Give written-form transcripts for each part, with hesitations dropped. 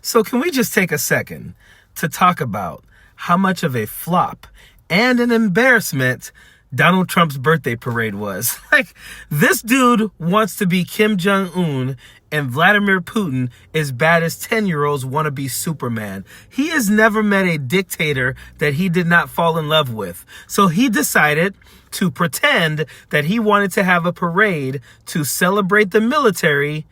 So can we just take a second to talk about how much of a flop and an embarrassment Donald Trump's birthday parade was? Like, this dude wants to be Kim Jong-un and Vladimir Putin as bad as 10-year-olds want to be Superman. He has never met a dictator that he did not fall in love with. So he decided to pretend that he wanted to have a parade to celebrate the military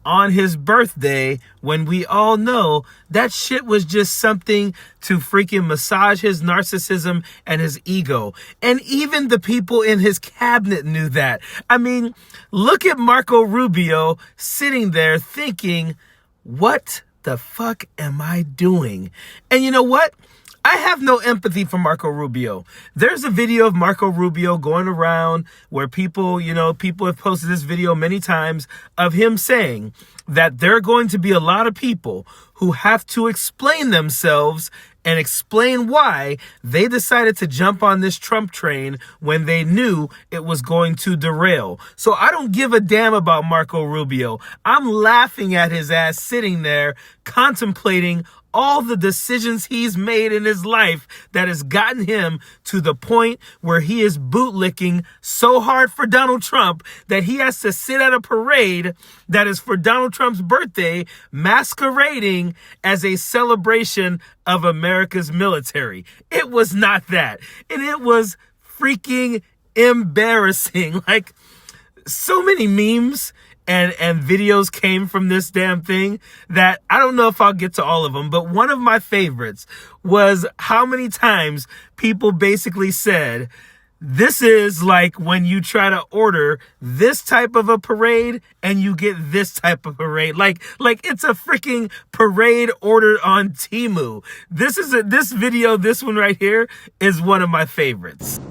on his birthday, when we all know that shit was just something to freaking massage his narcissism and his ego. And even the people in his cabinet knew that. I mean, look at Marco Rubio sitting there thinking, what the fuck am I doing? And you know what? I have no empathy for Marco Rubio. There's a video of Marco Rubio going around where people have posted this video many times of him saying that there are going to be a lot of people who have to explain themselves and explain why they decided to jump on this Trump train when they knew it was going to derail. So I don't give a damn about Marco Rubio. I'm laughing at his ass sitting there contemplating all the decisions he's made in his life that has gotten him to the point where he is bootlicking so hard for Donald Trump that he has to sit at a parade that is for Donald Trump's birthday, masquerading as a celebration of America's military. It was not that. And it was freaking embarrassing. Like, so many memes and videos came from this damn thing that I don't know if I'll get to all of them, but one of my favorites was how many times people basically said, this is like when you try to order this type of a parade and you get this type of parade. Like it's a freaking parade ordered on Temu. This one right here is one of my favorites.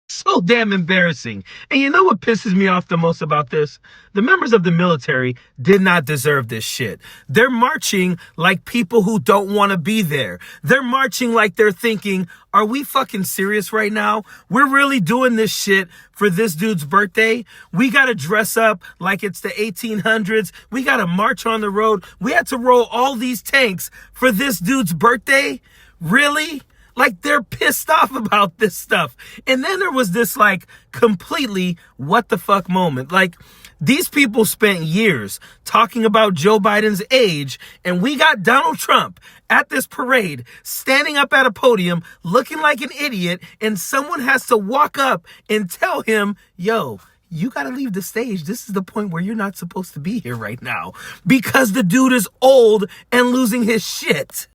So damn embarrassing. And you know what pisses me off the most about this? The members of the military did not deserve this shit. They're marching like people who don't want to be there. They're marching like they're thinking, are we fucking serious right now? We're really doing this shit for this dude's birthday? We got to dress up like it's the 1800s. We got to march on the road. We had to roll all these tanks for this dude's birthday? Really? Like, they're pissed off about this stuff. And then there was this, like, completely what the fuck moment. Like, these people spent years talking about Joe Biden's age, and we got Donald Trump at this parade, standing up at a podium, looking like an idiot, and someone has to walk up and tell him, yo, you got to leave the stage. This is the point where you're not supposed to be here right now, because the dude is old and losing his shit.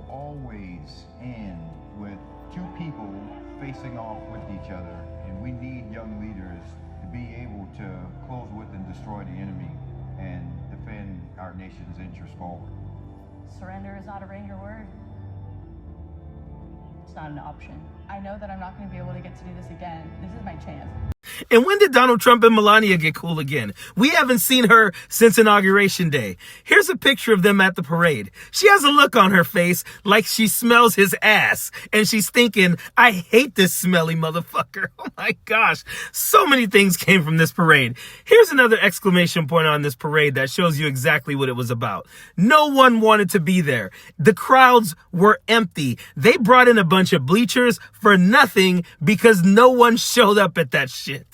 Always end with two people facing off with each other, and we need young leaders to be able to close with and destroy the enemy and defend our nation's interests forward. Surrender is not a Ranger word. It's not an option. I know that I'm not going to be able to get to do this again. This is my chance. And when did Donald Trump and Melania get cool again? We haven't seen her since Inauguration Day. Here's a picture of them at the parade. She has a look on her face like she smells his ass. And she's thinking, I hate this smelly motherfucker. Oh my gosh. So many things came from this parade. Here's another exclamation point on this parade that shows you exactly what it was about. No one wanted to be there. The crowds were empty. They brought in a bunch of bleachers for nothing because no one showed up at that shit.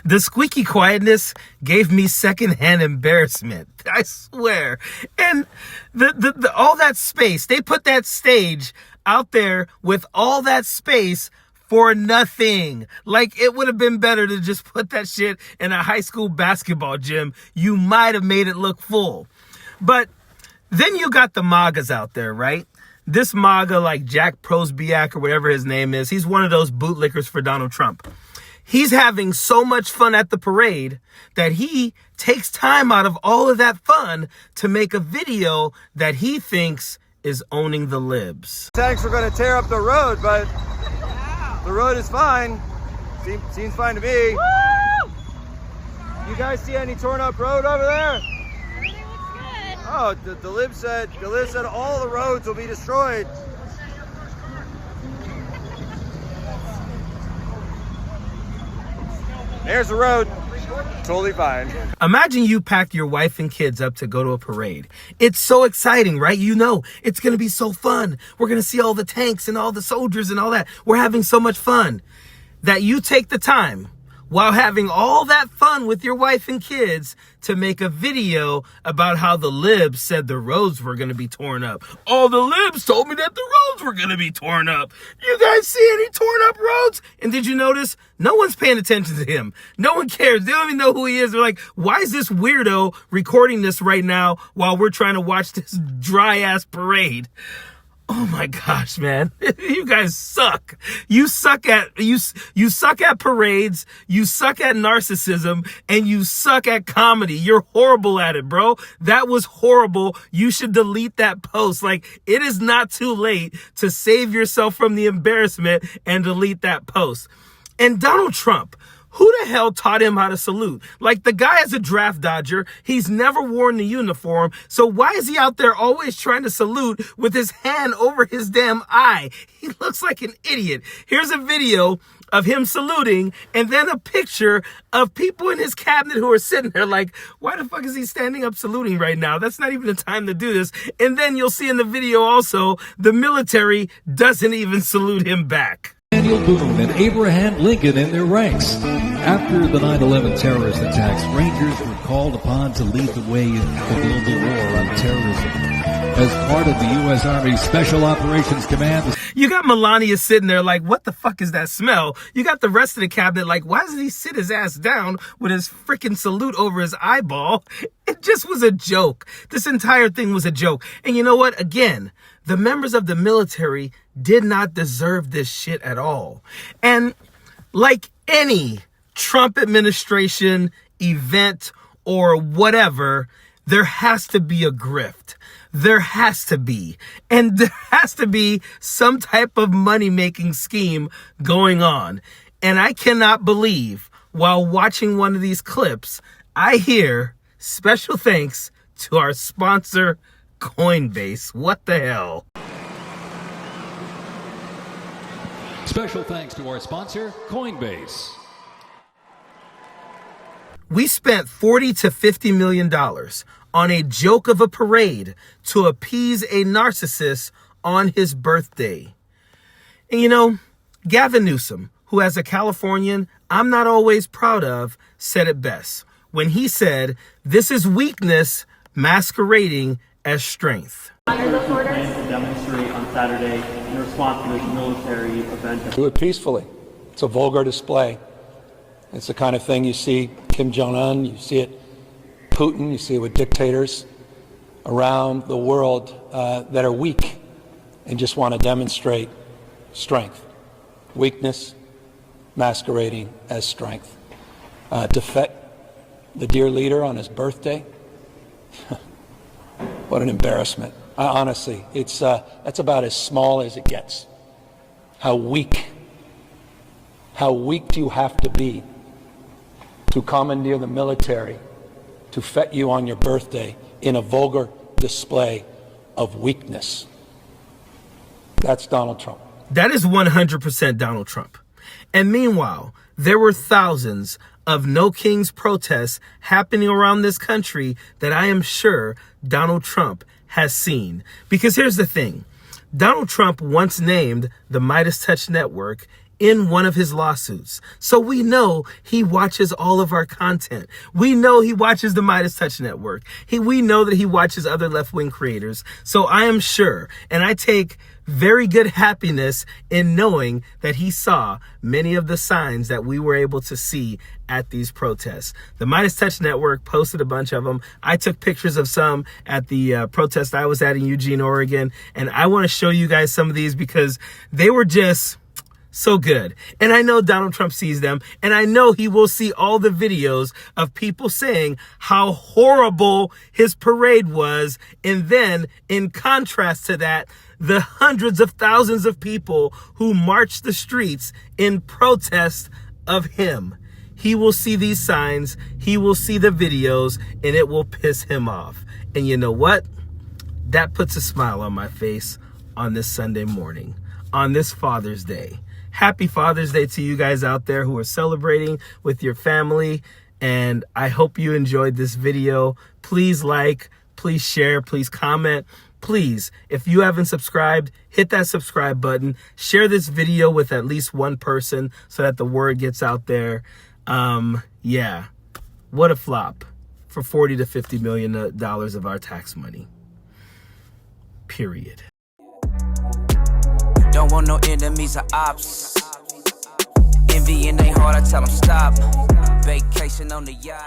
The squeaky quietness gave me secondhand embarrassment. I swear. And the all that space, they put that stage out there with all that space for nothing. Like, it would have been better to just put that shit in a high school basketball gym. You might have made it look full. But then you got the MAGAs out there, right? This MAGA, like Jack Prosbiak or whatever his name is, he's one of those bootlickers for Donald Trump. He's having so much fun at the parade that he takes time out of all of that fun to make a video that he thinks is owning the libs. Tanks were going to tear up the road, but the road is fine. Seems fine to me. Woo! You guys see any torn up road over there? Everything looks good. Oh, the lib said all the roads will be destroyed. There's the road. Totally fine. Imagine you packed your wife and kids up to go to a parade. It's so exciting, right? You know, it's going to be so fun. We're going to see all the tanks and all the soldiers and all that. We're having so much fun that you take the time while having all that fun with your wife and kids to make a video about how the libs said the roads were going to be torn up. All the libs told me that the roads were going to be torn up. You guys see any torn up roads? And did you notice? No one's paying attention to him. No one cares. They don't even know who he is. They're like, why is this weirdo recording this right now while we're trying to watch this dry ass parade? Oh my gosh, man. You guys suck. You suck at parades, you suck at narcissism, and you suck at comedy. You're horrible at it, bro. That was horrible. You should delete that post. Like, it is not too late to save yourself from the embarrassment and delete that post. And Donald Trump, who the hell taught him how to salute? Like, the guy is a draft dodger. He's never worn the uniform. So why is he out there always trying to salute with his hand over his damn eye? He looks like an idiot. Here's a video of him saluting and then a picture of people in his cabinet who are sitting there like, why the fuck is he standing up saluting right now? That's not even the time to do this. And then you'll see in the video also, the military doesn't even salute him back. Daniel Boone and Abraham Lincoln in their ranks. After the 9/11 terrorist attacks, Rangers were called upon to lead the way in the global war on terrorism. As part of the U.S. Army Special Operations Command. You got Melania sitting there like, what the fuck is that smell? You got the rest of the cabinet like, why doesn't he sit his ass down with his freaking salute over his eyeball? It just was a joke. This entire thing was a joke. And you know what? Again, the members of the military did not deserve this shit at all. And like any Trump administration event or whatever, there has to be a grift. There has to be. And there has to be some type of money-making scheme going on. And I cannot believe, while watching one of these clips, I hear special thanks to our sponsor, Coinbase. What the hell? Special thanks to our sponsor, Coinbase. We spent $40 to $50 million on a joke of a parade to appease a narcissist on his birthday. And you know, Gavin Newsom, who as a Californian I'm not always proud of, said it best when he said, "This is weakness masquerading as strength." To demonstrate on Saturday in response to this military event. Do it peacefully. It's a vulgar display. It's the kind of thing you see Kim Jong-un, you see it Putin, you see it with dictators around the world that are weak and just want to demonstrate strength. Weakness masquerading as strength. To fet the dear leader on his birthday, what an embarrassment. Honestly, that's about as small as it gets. How weak do you have to be to commandeer the military to fet you on your birthday in a vulgar display of weakness? That's Donald Trump. That is 100% Donald Trump. And meanwhile, there were thousands of No Kings protests happening around this country that I am sure Donald Trump has seen. Because here's the thing. Donald Trump once named the Midas Touch Network in one of his lawsuits. So we know he watches all of our content. We know he watches the Midas Touch Network. We know that he watches other left-wing creators. So I am sure, and I take very good happiness in knowing that he saw many of the signs that we were able to see at these protests. The Midas Touch Network posted a bunch of them. I took pictures of some at the protest I was at in Eugene, Oregon, and I want to show you guys some of these because they were just so good. And I know Donald Trump sees them, and I know he will see all the videos of people saying how horrible his parade was. And then in contrast to that, the hundreds of thousands of people who marched the streets in protest of him. He will see these signs, he will see the videos, and it will piss him off. And you know what? That puts a smile on my face on this Sunday morning, on this Father's Day. Happy Father's Day to you guys out there who are celebrating with your family. And I hope you enjoyed this video. Please like, please share, please comment. Please, if you haven't subscribed, hit that subscribe button. Share this video with at least one person so that the word gets out there. Yeah, what a flop for $40 to $50 million of our tax money. Period. Don't want no enemies or ops. Envy in their heart, I tell them stop. Vacation on the yacht.